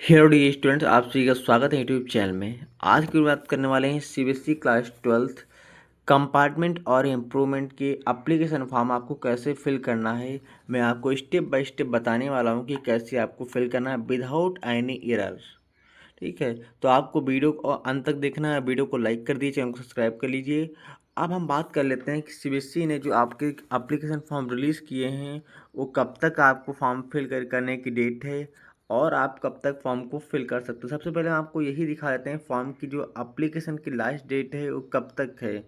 Hello D students, आप सभी का स्वागत है यूट्यूब चैनल में। आज की बात करने वाले हैं सीबीएसई क्लास 12th कंपार्टमेंट और इम्प्रूवमेंट के एप्लीकेशन फॉर्म आपको कैसे फिल करना है। मैं आपको स्टेप बाय स्टेप बताने वाला हूं कि कैसे आपको फिल करना है विदाउट एनी एरर। ठीक है, तो आपको वीडियो को अंत तक देखना है। वीडियो को लाइक कर दीजिए, चैनल को सब्सक्राइब कर लीजिए। अब हम बात कर लेते हैं कि सीबीएसई ने जो आपके एप्लीकेशन फॉर्म रिलीज़ किए हैं वो कब तक आपको फॉर्म फिल करने की डेट है और आप कब तक फॉर्म को फिल कर सकते हो। सबसे पहले आपको यही दिखा देते हैं फॉर्म की जो एप्लीकेशन की लास्ट डेट है वो कब तक है,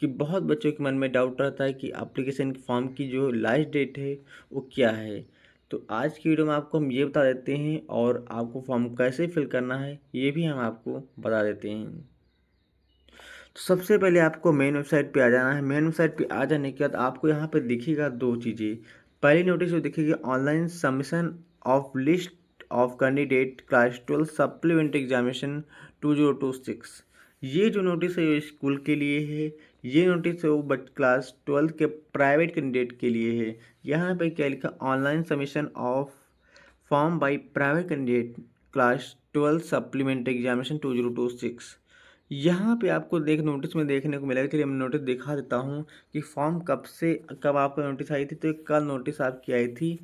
कि बहुत बच्चों के मन में डाउट रहता है कि एप्लीकेशन फॉर्म की जो लास्ट डेट है वो क्या है। तो आज की वीडियो में आपको हम ये बता देते हैं और आपको फॉर्म कैसे फिल करना है ये भी हम आपको बता देते हैं। तो सबसे पहले आपको मेन वेबसाइट पे आ जाना है। मेन वेबसाइट पे आ जाने के बाद आपको यहाँ पे दिखेगा दो चीज़ें। पहली नोटिस जो दिखेगी online submission of list of candidate class 12 supplementary examination 2026। ये जो नोटिस है ये स्कूल के लिए है। ये नोटिस है वो बट क्लास 12 के प्राइवेट कैंडिडेट के लिए है। यहाँ पे क्या लिखा, online submission of form by private candidate class 12 supplementary examination 2026। यहाँ पे आपको नोटिस में देखने को मिलेगा। चलिए मैं नोटिस दिखा देता हूँ कि फॉर्म कब आपको नोटिस आई थी। तो कल नोटिस आपकी आई थी,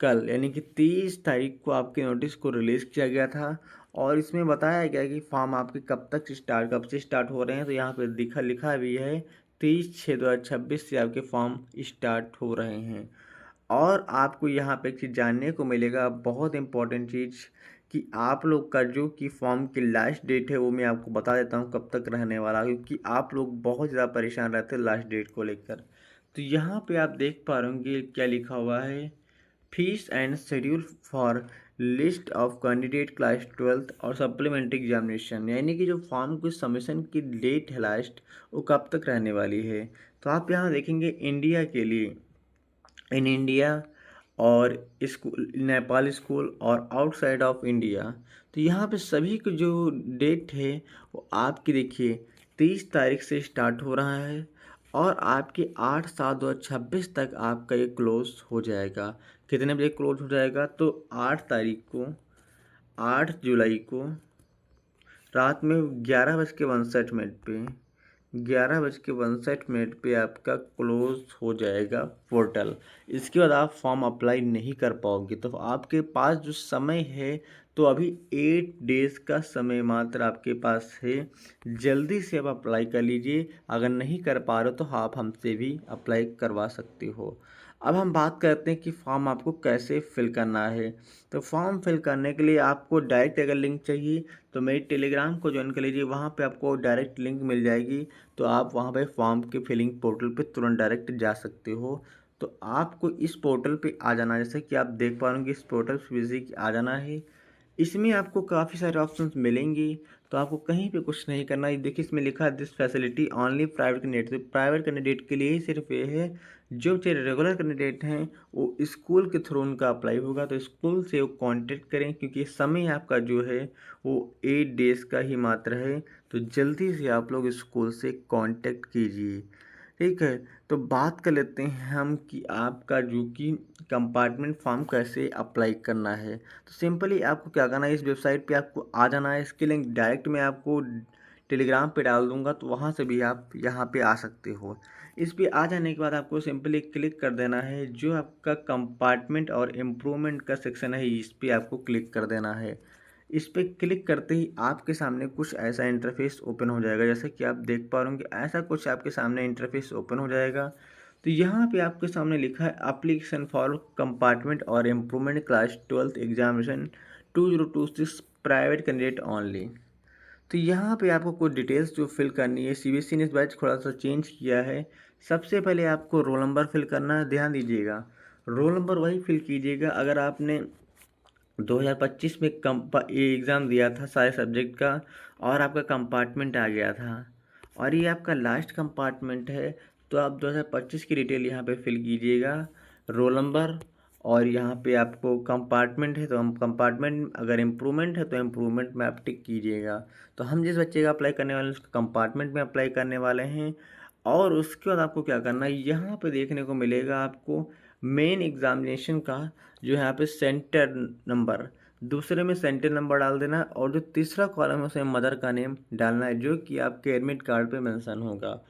कल यानी कि 30 तारीख को आपके नोटिस को रिलीज़ किया गया था। और इसमें बताया गया कि फॉर्म आपके कब से स्टार्ट हो रहे हैं। तो यहाँ पे लिखा भी है 30/6/2026 से आपके फॉर्म स्टार्ट हो रहे हैं। और आपको यहाँ पे एक चीज़ जानने को मिलेगा, बहुत इंपॉर्टेंट चीज़, कि आप लोग का जो कि फॉर्म की लास्ट डेट है वो मैं आपको बता देता हूँ कब तक रहने वाला, क्योंकि आप लोग बहुत ज़्यादा परेशान रहते हैं लास्ट डेट को लेकर। तो यहाँ पे आप देख पा रहे होंगे क्या लिखा हुआ है, fees and schedule for list of candidate class 12th और सप्लीमेंट्री एग्जामिनेशन, यानी कि जो फॉर्म की सबमिशन की डेट है लास्ट वो कब तक रहने वाली है। तो आप यहाँ देखेंगे इंडिया के लिए, इन इंडिया और स्कूल, नेपाल स्कूल और आउटसाइड ऑफ इंडिया। तो यहाँ पे सभी की जो डेट है वो आपकी देखिए 30 तारीख से स्टार्ट हो रहा है और आपके 8/7/2026 तक आपका ये क्लोज हो जाएगा। कितने बजे क्लोज हो जाएगा, तो 8 तारीख को, 8 जुलाई को रात में 11:62 पे 11:62 पे आपका क्लोज हो जाएगा पोर्टल। इसके बाद आप फॉर्म अप्लाई नहीं कर पाओगे। तो आपके पास जो समय है, तो अभी 8 डेज़ का समय मात्र आपके पास है। जल्दी से आप अप्लाई कर लीजिए। अगर नहीं कर पा रहे हो तो आप हमसे भी अप्लाई करवा सकते हो। अब हम बात करते हैं कि फॉर्म आपको कैसे फिल करना है। तो फॉर्म फिल करने के लिए आपको डायरेक्ट अगर लिंक चाहिए तो मेरी टेलीग्राम को ज्वाइन कर लीजिए। वहाँ पे आपको डायरेक्ट लिंक मिल जाएगी। तो आप वहाँ पे फॉर्म के फिलिंग पोर्टल पे तुरंत डायरेक्ट जा सकते हो। तो आपको इस पोर्टल पे आ जाना है। जैसे कि आप देख पा रहे कि इस पोर्टल पे विजिट आ जाना है। इसमें आपको काफ़ी सारे ऑप्शंस मिलेंगे। तो आपको कहीं पे कुछ नहीं करना है। देखिए इसमें लिखा है this facility only private candidate. तो प्राइवेट कैंडिडेट के लिए ही सिर्फ ये है। जो बच्चे रेगुलर कैंडिडेट हैं वो स्कूल के थ्रू उनका अप्लाई होगा। तो स्कूल से वो कांटेक्ट करें, क्योंकि समय आपका जो है वो 8 डेज़ का ही मात्र है। तो जल्दी से आप लोग स्कूल से कांटेक्ट कीजिए। ठीक है, तो बात कर लेते हैं हम कि आपका जो कि कंपार्टमेंट फॉर्म कैसे अप्लाई करना है। तो सिंपली आपको क्या करना है, इस वेबसाइट पे आपको आ जाना है। इसकी लिंक डायरेक्ट मैं आपको टेलीग्राम पे डाल दूंगा, तो वहाँ से भी आप यहाँ पे आ सकते हो। इस पे आ जाने के बाद आपको सिंपली क्लिक कर देना है। जो आपका कंपार्टमेंट और इम्प्रूवमेंट का सेक्शन है इस पे आपको क्लिक कर देना है। इस पे क्लिक करते ही आपके सामने कुछ ऐसा इंटरफेस ओपन हो जाएगा। जैसे कि आप देख पा रहे होंगे ऐसा कुछ आपके सामने इंटरफेस ओपन हो जाएगा। तो यहाँ पे आपके सामने लिखा है एप्लीकेशन फॉर कंपार्टमेंट और improvement class 12th examination 2026 private candidate only. तो यहाँ पे आपको कुछ डिटेल्स जो फिल करनी है। सीबीएसई ने इस बार थोड़ा सा चेंज किया है। सबसे पहले आपको रोल नंबर फिल करना है। ध्यान दीजिएगा, रोल नंबर वही फिल कीजिएगा अगर आपने 2025 में ये एग्ज़ाम दिया था सारे सब्जेक्ट का और आपका कंपार्टमेंट आ गया था और ये आपका लास्ट कंपार्टमेंट है। तो आप 2025 की डिटेल यहाँ पे फिल कीजिएगा, रोल नंबर। और यहाँ पे आपको कंपार्टमेंट है तो हम कंपार्टमेंट, अगर इम्प्रूवमेंट है तो इम्प्रूवमेंट में आप टिक कीजिएगा। तो हम जिस बच्चे का अप्लाई करने वाले हैं उसका कंपार्टमेंट में अप्लाई करने वाले हैं। और उसके बाद आपको क्या करना है, यहाँ पे देखने को मिलेगा आपको मेन एग्जामिनेशन का जो यहाँ पे सेंटर नंबर। दूसरे में सेंटर नंबर डाल देना है और जो तीसरा कॉलम है उसमें मदर का नेम डालना है जो कि आपके एडमिट कार्ड पे मेंशन होगा।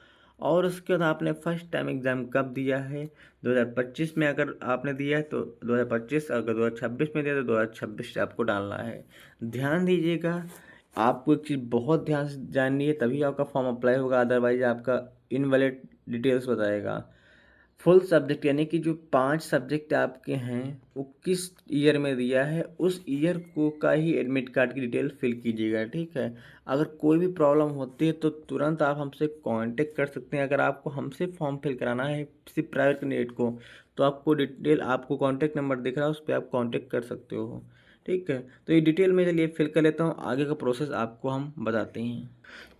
और उसके बाद आपने फर्स्ट टाइम एग्ज़ाम कब दिया है, 2025 में अगर आपने दिया है तो 2025, अगर 2026 में दिया तो 2026 आपको डालना है। ध्यान दीजिएगा, आपको एक चीज़ बहुत ध्यान से जाननी है तभी आपका फॉर्म अप्लाई होगा, अदरवाइज आपका इनवैलिड डिटेल्स बताएगा। फुल सब्जेक्ट यानी कि जो 5 सब्जेक्ट आपके हैं वो किस ईयर में दिया है उस ईयर को का ही एडमिट कार्ड की डिटेल फिल कीजिएगा, ठीक है। अगर कोई भी प्रॉब्लम होती है तो तुरंत आप हमसे कांटेक्ट कर सकते हैं। अगर आपको हमसे फॉर्म फिल कराना है सिर्फ प्राइवेट कैंडिडेट को तो आपको डिटेल, आपको कॉन्टैक्ट नंबर दिख रहा है उस पर आप कॉन्टेक्ट कर सकते हो, ठीक है। तो ये डिटेल में चलिए फिल कर लेता हूँ, आगे का प्रोसेस आपको हम बताते हैं।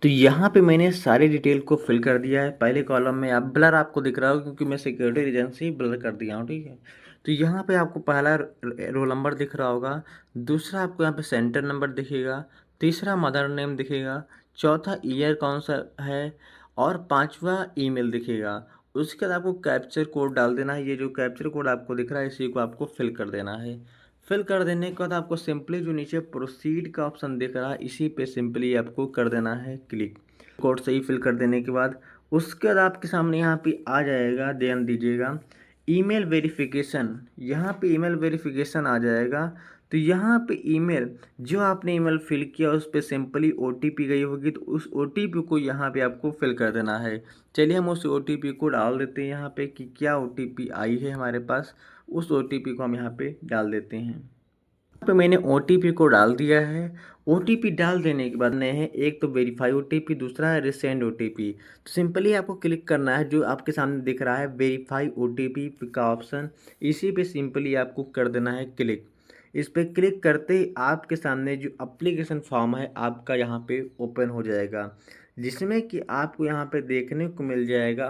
तो यहाँ पे मैंने सारी डिटेल को फिल कर दिया है। पहले कॉलम में आप ब्लर आपको दिख रहा होगा क्योंकि मैं सिक्योरिटी रीजन से ही ब्लर कर दिया हूँ, ठीक है। तो यहाँ पे आपको पहला रोल नंबर दिख रहा होगा, दूसरा आपको यहाँ पे सेंटर नंबर दिखेगा, तीसरा मदर नेम दिखेगा, चौथा ईयर कौन सा है और पांचवा ईमेल दिखेगा। उसके बाद आपको कैप्चर कोड डाल देना है। ये जो कैप्चर कोड आपको दिख रहा है इसी को आपको फिल कर देना है। फिल कर देने के बाद आपको सिंपली जो नीचे प्रोसीड का ऑप्शन दिख रहा है इसी पे सिंपली आपको कर देना है क्लिक। कोड सही फिल कर देने के बाद उसके बाद आपके सामने यहाँ पे आ जाएगा, ध्यान दीजिएगा, ईमेल वेरिफिकेशन। यहाँ पे ईमेल वेरिफिकेशन आ जाएगा। तो यहाँ पे ईमेल जो आपने ईमेल फिल किया उस पर सिंपली ओटीपी गई होगी तो उस ओटीपी को यहाँ पे आपको फिल कर देना है। चलिए हम उस ओटीपी को डाल देते हैं यहाँ पे कि क्या ओटीपी आई है हमारे पास, उस ओटीपी को हम यहाँ पे डाल देते हैं। यहाँ पे मैंने ओटीपी को डाल दिया है। ओटीपी डाल देने के बाद नए हैं, एक तो वेरीफाई ओटीपी, दूसरा है रिसेंड ओटीपी। तो सिंपली आपको क्लिक करना है जो आपके सामने दिख रहा है वेरीफाई ओटीपी का ऑप्शन, इसी पे सिंपली आपको कर देना है क्लिक। इस पर क्लिक करते ही आपके सामने जो एप्लीकेशन फॉर्म है आपका यहाँ पे ओपन हो जाएगा, जिसमें कि आपको यहाँ पे देखने को मिल जाएगा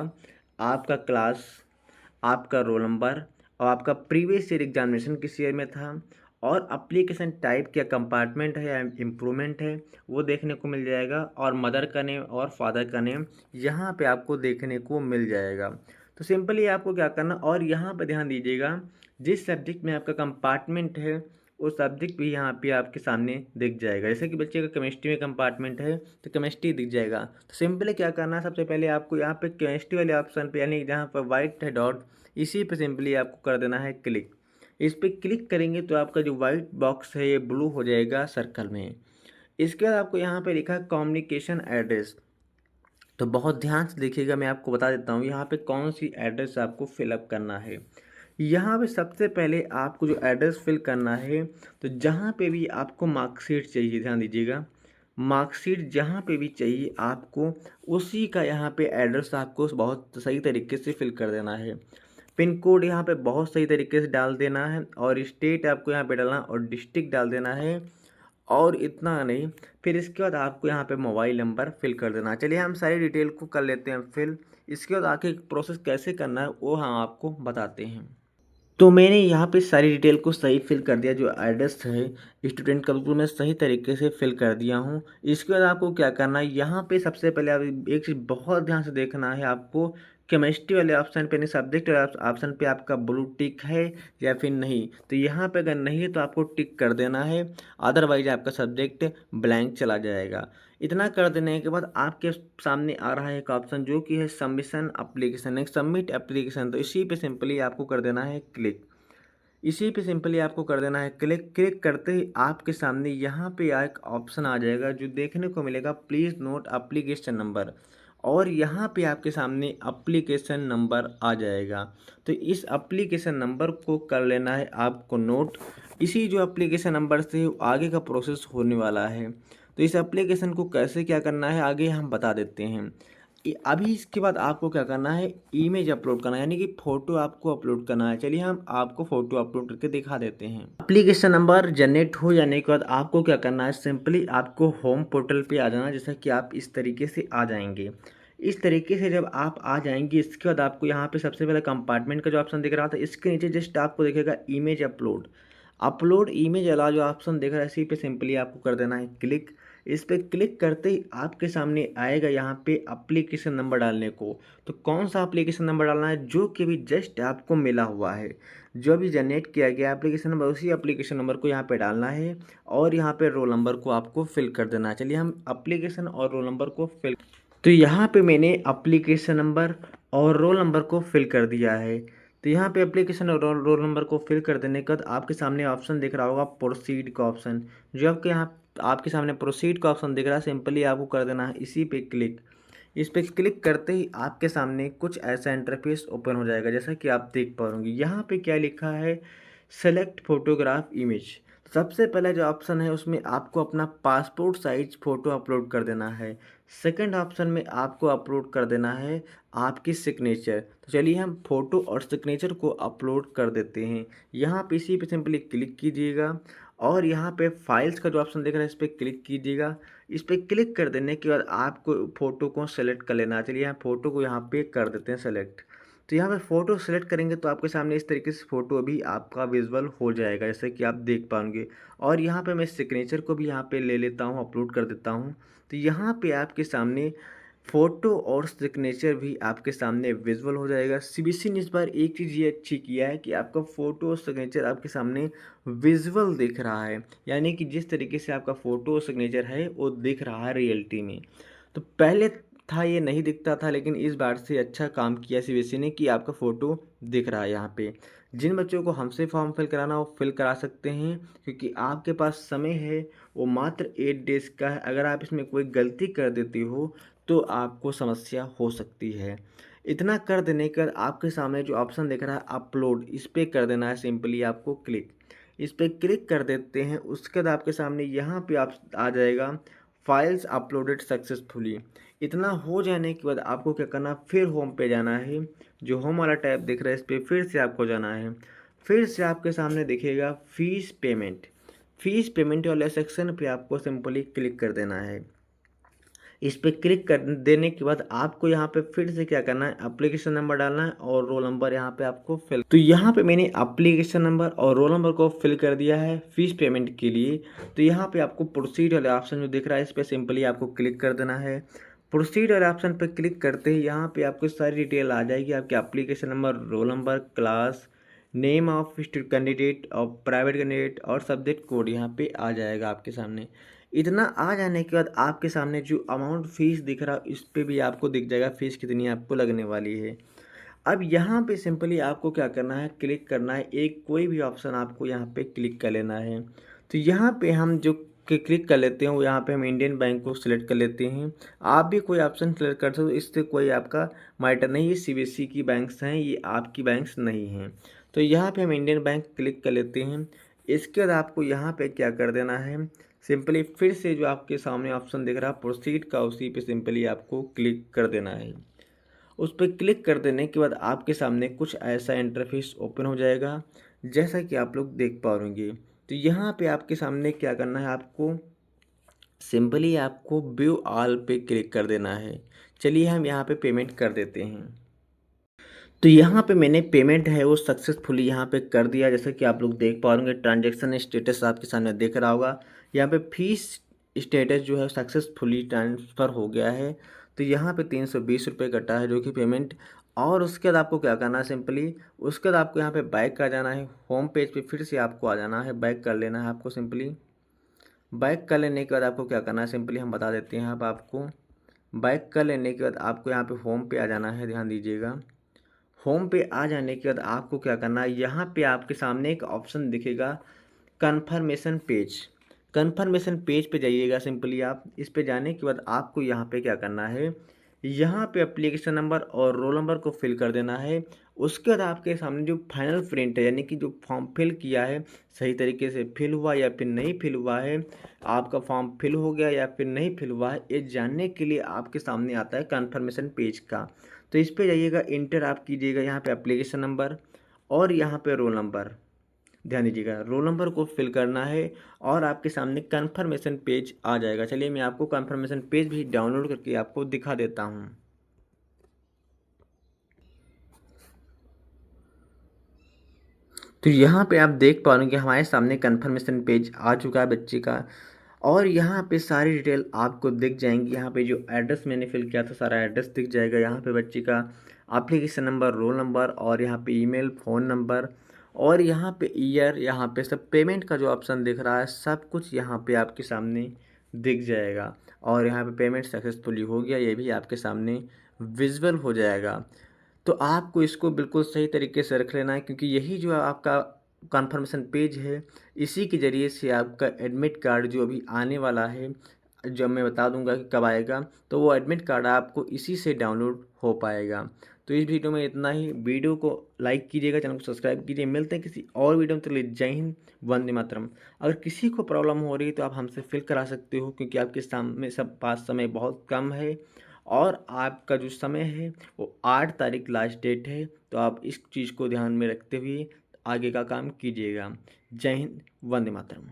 आपका क्लास, आपका रोल नंबर और आपका प्रीवियस ईयर एग्जामिनेशन किस ईयर में था और एप्लीकेशन टाइप क्या कंपार्टमेंट है या इम्प्रूवमेंट है वो देखने को मिल जाएगा, और मदर का नेम और फादर का नेम यहाँ पे आपको देखने को मिल जाएगा। तो सिंपली आपको क्या करना, और यहाँ पे ध्यान दीजिएगा जिस सब्जेक्ट में आपका कंपार्टमेंट है वो सब्जेक्ट भी यहाँ पे आपके सामने दिख जाएगा। जैसे कि बच्चे का केमिस्ट्री में कंपार्टमेंट है तो केमिस्ट्री दिख जाएगा। तो सिंपली क्या करना है, सबसे पहले आपको यहाँ पे केमिस्ट्री वाले ऑप्शन पे यानी जहाँ पर वाइट है डॉट, इसी पे सिंपली आपको कर देना है क्लिक। इस पर क्लिक करेंगे तो आपका जो वाइट बॉक्स है ये ब्लू हो जाएगा सर्कल में। इसके बाद आपको यहाँ पे लिखा है कम्युनिकेशन एड्रेस। तो बहुत ध्यान से देखिएगा, मैं आपको बता देता हूँ यहाँ पे कौन सी एड्रेस आपको फिलअप करना है। यहाँ पे सबसे पहले आपको जो एड्रेस फिल करना है तो जहाँ पे भी आपको मार्कशीट चाहिए, ध्यान दीजिएगा, मार्कशीट जहाँ पे भी चाहिए आपको उसी का यहाँ पे एड्रेस आपको बहुत सही तरीके से फिल कर देना है। पिन कोड यहाँ पे बहुत सही तरीके से डाल देना है और स्टेट आपको यहाँ पे डालना और डिस्ट्रिक्ट डाल देना है, और इतना नहीं, फिर इसके बाद आपको यहाँ पे मोबाइल नंबर फिल कर देना है। चलिए हम सारी डिटेल को कर लेते हैं फिल। इसके बाद आगे प्रोसेस कैसे करना है वो हम आपको बताते हैं। तो मैंने यहाँ पे सारी डिटेल को सही फिल कर दिया, जो एड्रेस है स्टूडेंट का बिल्कुल मैं सही तरीके से फिल कर दिया हूँ। इसके बाद आपको क्या करना है, यहाँ पे सबसे पहले आप एक चीज़ बहुत ध्यान से देखना है, आपको केमिस्ट्री वाले ऑप्शन पे, नहीं सब्जेक्ट वाले ऑप्शन पे आपका ब्लू टिक है या फिर नहीं। तो यहाँ पे अगर नहीं है तो आपको टिक कर देना है, अदरवाइज आपका सब्जेक्ट ब्लैंक चला जाएगा। इतना कर देने के बाद आपके सामने आ रहा है एक ऑप्शन जो कि है सबमिशन एप्लीकेशन, एक सबमिट एप्लीकेशन। तो इसी पे सिंपली आपको कर देना है क्लिक। इसी पे सिंपली आपको कर देना है क्लिक। क्लिक करते ही आपके सामने यहाँ पे एक ऑप्शन आ जाएगा जो देखने को मिलेगा प्लीज़ नोट एप्लीकेशन नंबर, और यहाँ पे आपके सामने एप्लीकेशन नंबर आ जाएगा। तो इस एप्लीकेशन नंबर को कर लेना है आपको नोट। इसी जो एप्लीकेशन नंबर से आगे का प्रोसेस होने वाला है। तो इस एप्लीकेशन को कैसे क्या करना है आगे हम बता देते हैं। अभी इसके बाद आपको क्या करना है, इमेज अपलोड करना है, यानी कि फ़ोटो आपको अपलोड करना है। चलिए हम आपको फ़ोटो अपलोड करके दिखा देते हैं। एप्लीकेशन नंबर जनरेट हो जाने के बाद आपको क्या करना है, सिंपली आपको होम पोर्टल पे आ जाना, जैसा कि आप इस तरीके से आ जाएंगे। इस तरीके से जब आप आ जाएंगे इसके बाद आपको यहाँ पे सबसे पहले कंपार्टमेंट का जो ऑप्शन दिख रहा था इसके नीचे जस्ट आपको दिखेगा इमेज अपलोड। अपलोड इमेज वाला जो ऑप्शन दिख रहा है इसी पे सिंपली आपको कर देना है क्लिक। इस पर क्लिक करते ही आपके सामने आएगा यहाँ पे एप्लीकेशन नंबर डालने को। तो कौन सा एप्लीकेशन नंबर डालना है, जो कि भी जस्ट आपको मिला हुआ है। जो भी जनरेट किया गया एप्लीकेशन नंबर उसी एप्लीकेशन नंबर को यहाँ पे डालना है और यहाँ पे रोल नंबर को आपको फिल कर देना है। चलिए हम एप्लीकेशन और रोल नंबर को फिल, तो यहाँ पे मैंने एप्लीकेशन नंबर और रोल नंबर को फिल कर दिया है। तो यहाँ पे एप्लीकेशन और रोल नंबर को फिल कर देने के बाद आपके सामने ऑप्शन दिख रहा होगा प्रोसीड का ऑप्शन, जो आपके यहाँ आपके सामने प्रोसीड का ऑप्शन दिख रहा है। सिंपली आपको कर देना है इसी पे क्लिक। इस पे क्लिक करते ही आपके सामने कुछ ऐसा इंटरफेस ओपन हो जाएगा, जैसा कि आप देख पाओगे। यहाँ पे क्या लिखा है, सेलेक्ट फोटोग्राफ इमेज। सबसे पहले जो ऑप्शन है उसमें आपको अपना पासपोर्ट साइज फ़ोटो अपलोड कर देना है। सेकंड ऑप्शन में आपको अपलोड कर देना है आपकी सिग्नेचर। तो चलिए हम फ़ोटो और सिग्नेचर को अपलोड कर देते हैं। यहाँ पे इसी पे सिंपली क्लिक कीजिएगा और यहाँ पे फाइल्स का जो ऑप्शन दिख रहा है इस पर क्लिक कीजिएगा। इस पर क्लिक कर देने के बाद आपको फ़ोटो को सेलेक्ट कर लेना है। चलिए यहाँ फ़ोटो को यहाँ पे कर देते हैं सेलेक्ट। तो यहाँ पे फ़ोटो सेलेक्ट करेंगे तो आपके सामने इस तरीके से फ़ोटो भी आपका विजुअल हो जाएगा, जैसे कि आप देख पाएंगे। और यहाँ पे मैं सिग्नेचर को भी यहाँ पे ले लेता हूँ, अपलोड कर देता हूँ। तो यहाँ पे आपके सामने फ़ोटो और सिग्नेचर भी आपके सामने विजुअल हो जाएगा। सीबीएसई ने इस बार एक चीज़ ये अच्छी किया है कि आपका फ़ोटो और सिग्नेचर आपके सामने विजुअल दिख रहा है, यानी कि जिस तरीके से आपका फ़ोटो और सिग्नेचर है वो दिख रहा है रियलिटी में। तो पहले था ये नहीं दिखता था, लेकिन इस बार से अच्छा काम किया सीबीएसई ने कि आपका फ़ोटो दिख रहा है यहाँ पे। जिन बच्चों को हमसे फॉर्म फिल कराना वो फिल करा सकते हैं, क्योंकि आपके पास समय है वो मात्र 8 डेज़ का है। अगर आप इसमें कोई गलती कर देती हो तो आपको समस्या हो सकती है। इतना कर देने के बाद आपके सामने जो ऑप्शन दिख रहा है अपलोड, इस पर कर देना है सिंपली आपको क्लिक। इस पर क्लिक कर देते हैं, उसके बाद आपके सामने यहाँ पे आप आ जाएगा फाइल्स अपलोडेड सक्सेसफुली। इतना हो जाने के बाद आपको क्या करना, फिर होम पे जाना है। जो होम वाला टैब दिख रहा है इस पर फिर से आपको जाना है। फिर से आपके सामने दिखेगा फीस पेमेंट। फीस पेमेंट वाले सेक्शन पे आपको सिंपली क्लिक कर देना है। इस पर क्लिक कर देने के बाद आपको यहाँ पे फिर से क्या करना है, एप्लीकेशन नंबर डालना है और रोल नंबर यहाँ पे आपको फिल। तो यहाँ पे मैंने एप्लीकेशन नंबर और रोल नंबर को फिल कर दिया है फीस पेमेंट के लिए। तो यहाँ पे आपको प्रोसीड वाले ऑप्शन जो दिख रहा है इस पर सिंपली आपको क्लिक कर देना है। प्रोसीड वाले ऑप्शन पर क्लिक करते ही यहाँ पे आपको सारी डिटेल आ जाएगी, आपके application number, roll number, class, name of candidate और प्राइवेट कैंडिडेट और सब्जेक्ट कोड यहाँ पे आ जाएगा आपके सामने। इतना आ जाने के बाद आपके सामने जो अमाउंट फ़ीस दिख रहा है इस पे भी आपको दिख जाएगा फ़ीस कितनी आपको लगने वाली है। अब यहाँ पे सिंपली आपको क्या करना है, क्लिक करना है, एक कोई भी ऑप्शन आपको यहाँ पे क्लिक कर लेना है। तो यहाँ पे हम जो क्लिक कर लेते हैं वो यहाँ पे हम इंडियन बैंक को सिलेक्ट कर लेते हैं। आप भी कोई ऑप्शन सेलेक्ट कर सकते हो, इससे कोई आपका मैटर नहीं। ये सीबीएसई की बैंक्स हैं, ये आपकी बैंक्स नहीं हैं। तो यहाँ पे हम इंडियन बैंक क्लिक कर लेते हैं। इसके बाद आपको यहाँ पे क्या कर देना है, सिंपली फिर से जो आपके सामने ऑप्शन दिख रहा है प्रोसीड का, उसी पे सिंपली आपको क्लिक कर देना है। उस पर क्लिक कर देने के बाद आपके सामने कुछ ऐसा इंटरफेस ओपन हो जाएगा, जैसा कि आप लोग देख पाओगे। तो यहाँ पे आपके सामने क्या करना है, आपको सिंपली आपको व्यू ऑल पे क्लिक कर देना है। चलिए हम यहाँ पे पेमेंट कर देते हैं। तो यहाँ पे मैंने पेमेंट है वो सक्सेसफुली यहाँ पे कर दिया, जैसा कि आप लोग देख पाओगे। ट्रांजैक्शन स्टेटस आपके सामने दिख रहा होगा। यहाँ पे फीस स्टेटस जो है सक्सेसफुली ट्रांसफ़र हो गया है। तो यहाँ पे 320 रुपये कटा है जो कि पेमेंट। और उसके बाद आपको क्या करना है, सिंपली उसके बाद आपको यहाँ पे बैक आ जाना है। होम पेज पे फिर से आपको आ जाना है, बैक कर लेना है आपको। सिंपली बैक कर लेने के बाद आपको क्या करना है, सिंपली हम बता देते हैं। यहाँ पर आपको बैक कर लेने के बाद आपको यहाँ पे होम पे आ जाना है, ध्यान दीजिएगा। होम पे आ जाने के बाद आपको क्या करना है, यहाँ पे आपके सामने एक ऑप्शन दिखेगा कन्फर्मेशन पेज। कन्फर्मेशन पेज पे जाइएगा सिंपली आप। इस पे जाने के बाद आपको यहाँ पे क्या करना है, यहाँ पे एप्लीकेशन नंबर और रोल नंबर को फिल कर देना है। उसके बाद आपके सामने जो फाइनल प्रिंट है, यानी कि जो फॉर्म फिल किया है सही तरीके से फिल हुआ या फिर नहीं फिल हुआ है, आपका फॉर्म फिल हो गया या फिर नहीं फिल हुआ है, ये जानने के लिए आपके सामने आता है कन्फर्मेशन पेज का। तो इस पे जाइएगा, इंटर आप कीजिएगा यहाँ पे एप्लीकेशन नंबर और यहाँ पे रोल नंबर। ध्यान दीजिएगा, रोल नंबर को फिल करना है और आपके सामने कन्फर्मेशन पेज आ जाएगा। चलिए मैं आपको कन्फर्मेशन पेज भी डाउनलोड करके आपको दिखा देता हूँ। तो यहाँ पे आप देख पा रहे हैं कि हमारे सामने कन्फर्मेशन पेज आ चुका है बच्चे का। और यहाँ पे सारी डिटेल आपको दिख जाएंगी। यहाँ पे जो एड्रेस मैंने फिल किया था सारा एड्रेस दिख जाएगा। यहाँ पे बच्चे का एप्लीकेशन नंबर, रोल नंबर और यहाँ पे ईमेल, फ़ोन नंबर और यहाँ पे ईयर, यहाँ पे सब पेमेंट का जो ऑप्शन दिख रहा है सब कुछ यहाँ पे आपके सामने दिख जाएगा। और यहाँ पे पेमेंट सक्सेसफुली हो गया, ये भी आपके सामने विजुअल हो जाएगा। तो आपको इसको बिल्कुल सही तरीके से रख लेना है, क्योंकि यही जो आपका कन्फर्मेशन पेज है, इसी के ज़रिए से आपका एडमिट कार्ड जो अभी आने वाला है, जब मैं बता दूंगा कि कब आएगा, तो वो एडमिट कार्ड आपको इसी से डाउनलोड हो पाएगा। तो इस वीडियो में इतना ही। वीडियो को लाइक कीजिएगा, चैनल को सब्सक्राइब कीजिए। मिलते हैं किसी और वीडियो में। चलिए, जय हिंद, वंदे मातरम। अगर किसी को प्रॉब्लम हो रही है तो आप हमसे फिल करा सकते हो, क्योंकि आपके सामने सब पास समय बहुत कम है और आपका जो समय है वो 8 तारीख लास्ट डेट है। तो आप इस चीज़ को ध्यान में रखते हुए आगे का काम कीजिएगा। जय हिंद, वंदे मातरम।